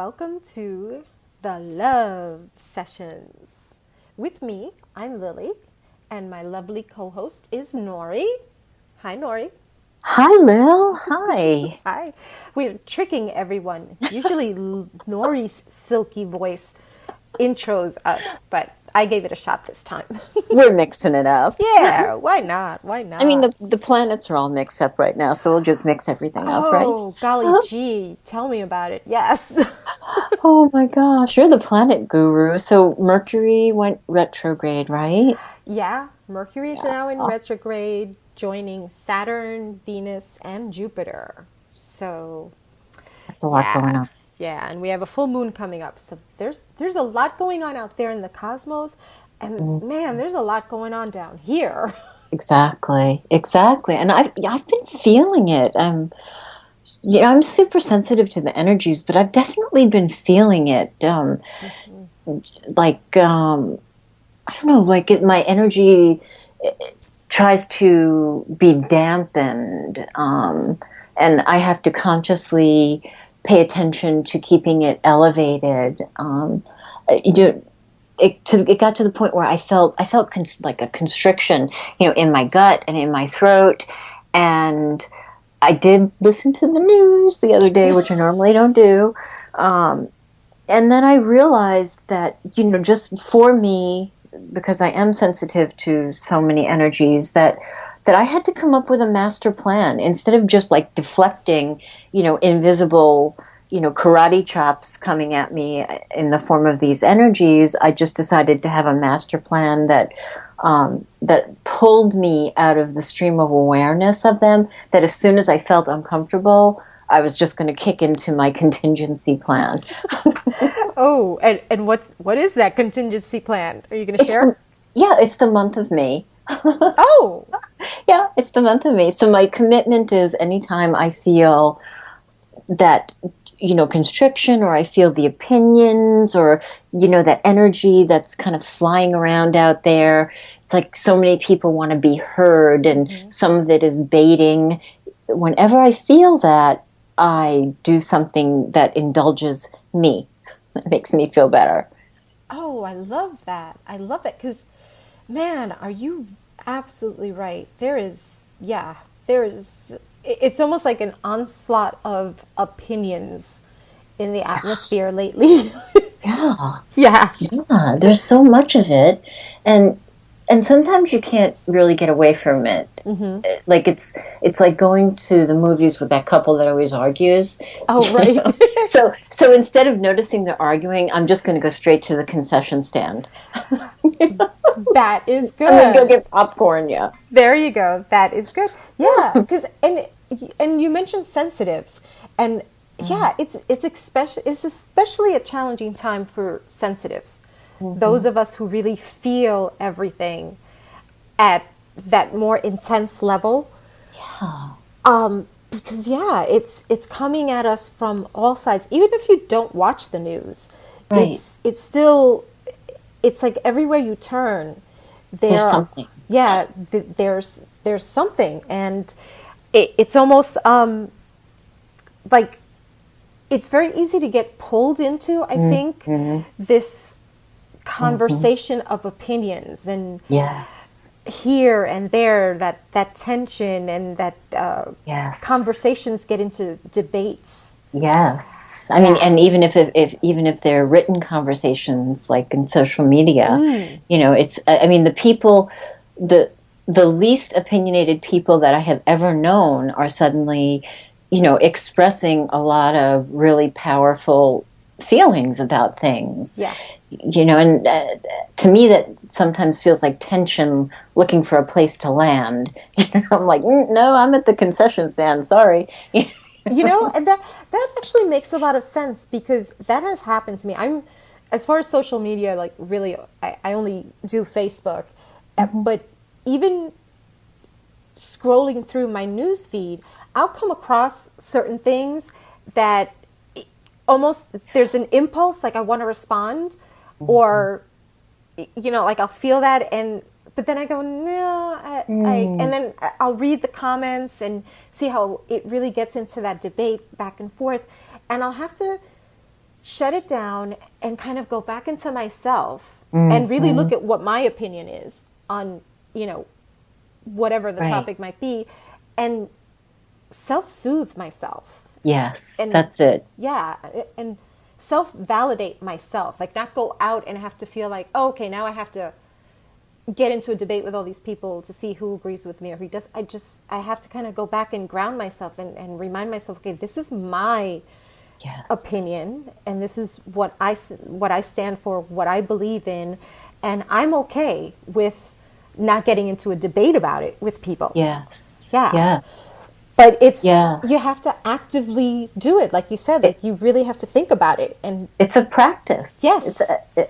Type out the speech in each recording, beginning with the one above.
welcome to the Love Sessions. With me, I'm Lily, and my lovely co-host is Nori. Hi, Nori. Hi, Lil. Hi. Hi. We're tricking everyone. Usually, Nori's silky voice intros us, but I gave it a shot this time. We're mixing it up. Yeah, why not? Why I mean, not? the planets are all mixed up right now, so we'll just mix everything up, right? Oh, golly gee, tell me about it. Yes. Oh my gosh, you're the planet guru. So Mercury went retrograde, right? Yeah, Mercury is Yeah. now in retrograde, joining Saturn, Venus, and Jupiter. So, That's a lot going yeah, on. yeah, and we have a full moon coming up. So there's a lot going on out there in the cosmos, and Mm, man, there's a lot going on down here. exactly, exactly. And I've been feeling it. I'm super sensitive to the energies, but I've definitely been feeling it. Like I don't know, my energy tries to be dampened, and I have to consciously pay attention to keeping it elevated. You know, it got to the point where I felt like a constriction, in my gut and in my throat, and I did listen to the news the other day, which I normally don't do. Um, and then I realized that, just for me, because I am sensitive to so many energies, that I had to come up with a master plan instead of just like deflecting, invisible, karate chops coming at me in the form of these energies. I just decided to have a master plan that pulled me out of the stream of awareness of them. That as soon as I felt uncomfortable, I was just going to kick into my contingency plan. Oh, and what is that contingency plan? Are you going to It's share? the Yeah, it's the month of May. Oh, Yeah, it's the month of May. So my commitment is anytime I feel that, constriction, or I feel the opinions, or, that energy that's kind of flying around out there. It's like so many people want to be heard, and some of it is baiting. Whenever I feel that, I do something that indulges me. It makes me feel better. oh, I love that. I love that because, man, are you absolutely right? There is, it's almost like an onslaught of opinions in the atmosphere lately. Yeah. Yeah. Yeah, there's so much of it, and sometimes you can't really get away from it. Like it's like going to the movies with that couple that always argues. Oh, right. So instead of noticing they're arguing, I'm just going to go straight to the concession stand. That is I'm going to go good. get popcorn. Yeah. There you go. That is good. Yeah, because and you mentioned sensitives, and yeah, it's especially a challenging time for sensitives. Those Mm-hmm. of us who really feel everything at that more intense level, Yeah. because yeah, it's coming at us from all sides. Even if you don't watch the news, Right. it's still it's like everywhere you turn, There's there, something. yeah, there's something, and it's almost like it's very easy to get pulled into. I think Mm-hmm. this Mm-hmm. conversation of opinions and Yes. here and there, that tension and that Yes. conversations get into debates. Yes. I mean, Yeah. and even if they're written conversations like in social media, it's I mean the people the the least opinionated people that I have ever known are suddenly, expressing a lot of really powerful feelings about things. Yeah. And to me that sometimes feels like tension looking for a place to land. I'm like, no, I'm at the concession stand. Sorry. And that actually makes a lot of sense because that has happened to me. I'm as far as social media, like really, I only do Facebook, but even scrolling through my news feed, I'll come across certain things that almost there's an impulse, like I want to respond, or like I'll feel that, and but then I go, no, and Mm. then I'll read the comments and see how it really gets into that debate back and forth, and I'll have to shut it down and kind of go back into myself and really look at what my opinion is on, whatever the Right. topic might be, and self-soothe myself. Yes, And that's it. yeah, and self-validate myself, like not go out and have to feel like, oh, okay, now I have to get into a debate with all these people to see who agrees with me or who does. I have to kind of go back and ground myself and remind myself, okay, this is my Yes. opinion, and this is what I stand for, what I believe in, and I'm okay with not getting into a debate about it with people. Yes. Yeah. Yes. But Yes. you have to actively do it, like you said. Like you really have to think about it, and It's a practice. yes,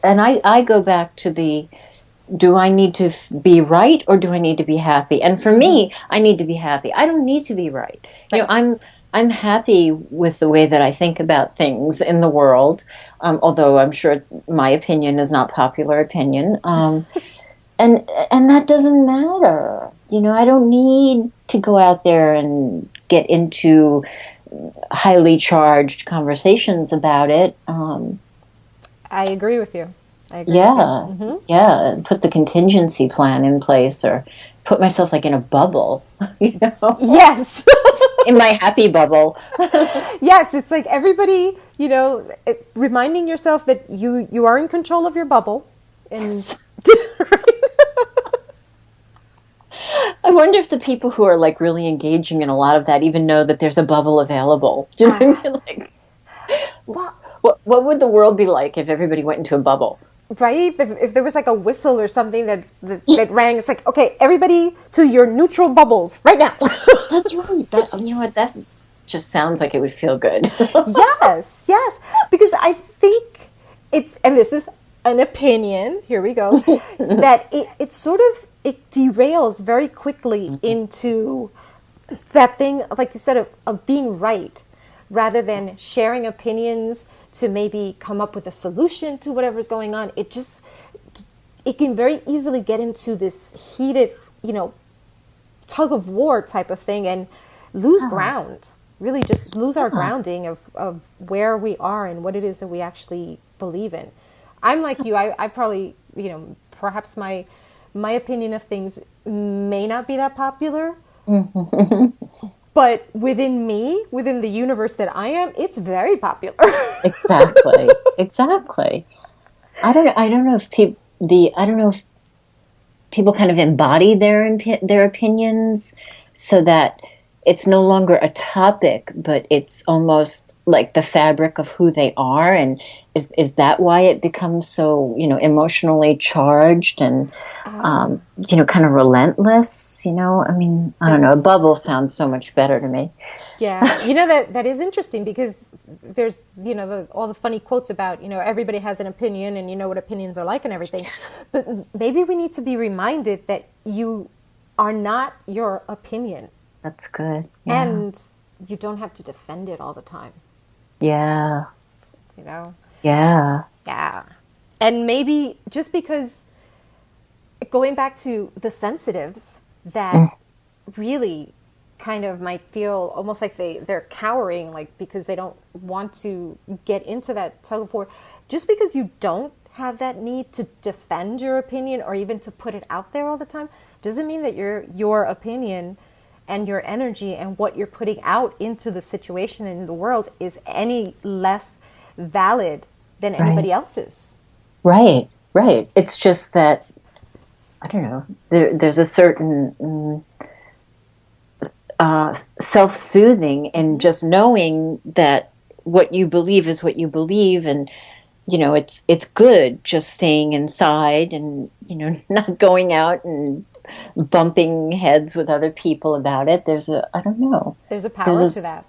And I go back to do I need to be right or do I need to be happy? And for me, I need to be happy. I don't need to be right. You know, I'm happy with the way that I think about things in the world, although I'm sure my opinion is not popular opinion. And that doesn't matter. You know, I don't need to go out there and get into highly charged conversations about it. I agree with you. I agree Yeah, with you. yeah. Put the contingency plan in place, or put myself like in a bubble, you know, Yes. in my happy bubble. Yes, it's like everybody, reminding yourself that you are in control of your bubble, and I wonder if the people who are like really engaging in a lot of that even know that there's a bubble available. Do you know what I mean? Like, well, what would the world be like if everybody went into a bubble? right? If there was like a whistle or something that rang, it's like, okay, everybody to your neutral bubbles right now. That's right. You know what? That just sounds like it would feel good. Yes, yes. Because I think and this is an opinion, here we go, that it sort of, it derails very quickly into that thing, like you said, of being right, rather than sharing opinions to maybe come up with a solution to whatever's going on. It can very easily get into this heated, tug of war type of thing and lose ground. Really just lose our grounding of where we are and what it is that we actually believe in. I'm like you. I probably, perhaps my opinion of things may not be that popular, but within the universe that I am, it's very popular. Exactly. Exactly. I don't know if people kind of embody their opinions so that it's no longer a topic, but it's almost like the fabric of who they are. And is that why it becomes so, emotionally charged and, kind of relentless? I mean, I don't know. A bubble sounds so much better to me. Yeah, that is interesting because there's all the funny quotes about everybody has an opinion and you know what opinions are like and everything, but maybe we need to be reminded that you are not your opinion. That's good. Yeah. And you don't have to defend it all the time. Yeah. Yeah. And maybe just because, going back to the sensitives that really kind of might feel almost like they're cowering, like because they don't want to get into that tug of war, just because you don't have that need to defend your opinion or even to put it out there all the time, doesn't mean that your opinion and your energy and what you're putting out into the situation and in the world is any less valid than anybody else's. Right. It's just that, I don't know, there's a certain self-soothing in just knowing that what you believe is what you believe, and it's good just staying inside and not going out and bumping heads with other people about it. There's a power to that.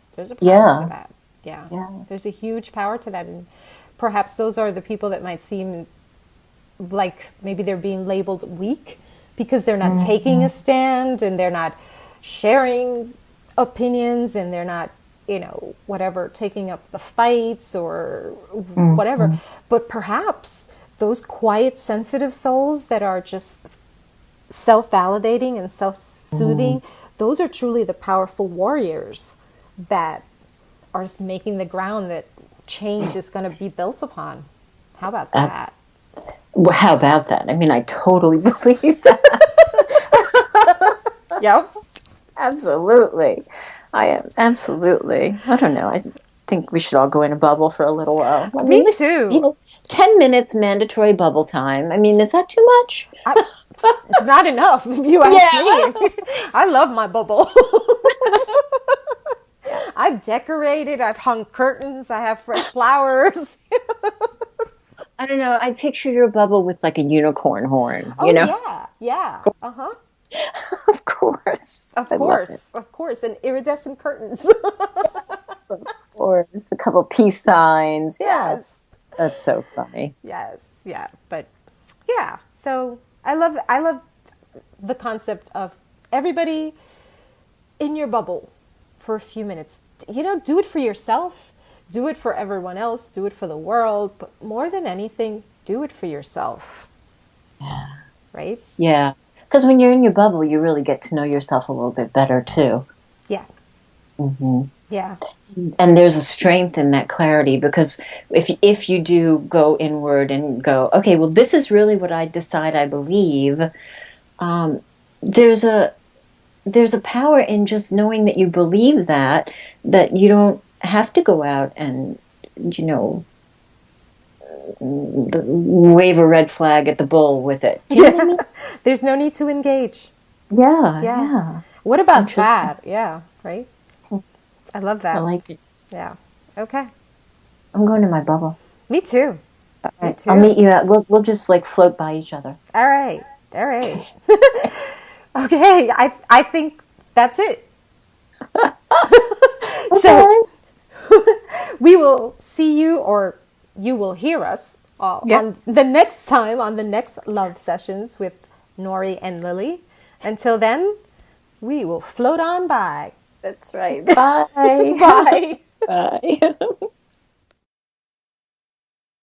Yeah. There's a huge power to that, and perhaps those are the people that might seem like maybe they're being labeled weak because they're not taking a stand and they're not sharing opinions and they're not taking up the fights or whatever. But perhaps those quiet, sensitive souls that are just self-validating and self-soothing, those are truly the powerful warriors that are making the ground that change is going to be built upon. How about that? Well, how about that? I mean, I totally believe that. Yep. Absolutely. I am. Absolutely. I don't know. I think we should all go in a bubble for a little while. I mean, Me too. 10 minutes mandatory bubble time. I mean, is that too much? It's not enough, if you ask me. I love my bubble. I've decorated, I've hung curtains, I have fresh flowers. I don't know. I picture your bubble with like a unicorn horn, Oh, yeah, yeah. Uh-huh. Of course. Of I love course, it. of course. And iridescent curtains. Of course. A couple peace signs. Yeah. Yes. That's so funny. Yes, yeah. But yeah, so I love the concept of everybody in your bubble for a few minutes. Do it for yourself, do it for everyone else, do it for the world, but more than anything, do it for yourself. Yeah. Right? Yeah. Because when you're in your bubble, you really get to know yourself a little bit better too. Yeah. Hmm. Yeah. And there's a strength in that clarity, because if you do go inward and go, okay, well, this is really what I decide I believe. There's a power in just knowing that you believe that you don't have to go out and wave a red flag at the bull with it. Do you know what I mean? There's no need to engage. Yeah, Yeah. yeah. What about Interesting. that? Yeah, right? I love that. I like it. Yeah. Okay. I'm going to my bubble. Me too. All Me right. too. I'll meet you at. We'll just like float by each other. All right. All right. Okay. I think that's it. So we will see you, or you will hear us Yes. on the next time on the next Love Sessions with Nori and Lily. Until then, we will float on by. That's right. Bye. Bye. Bye.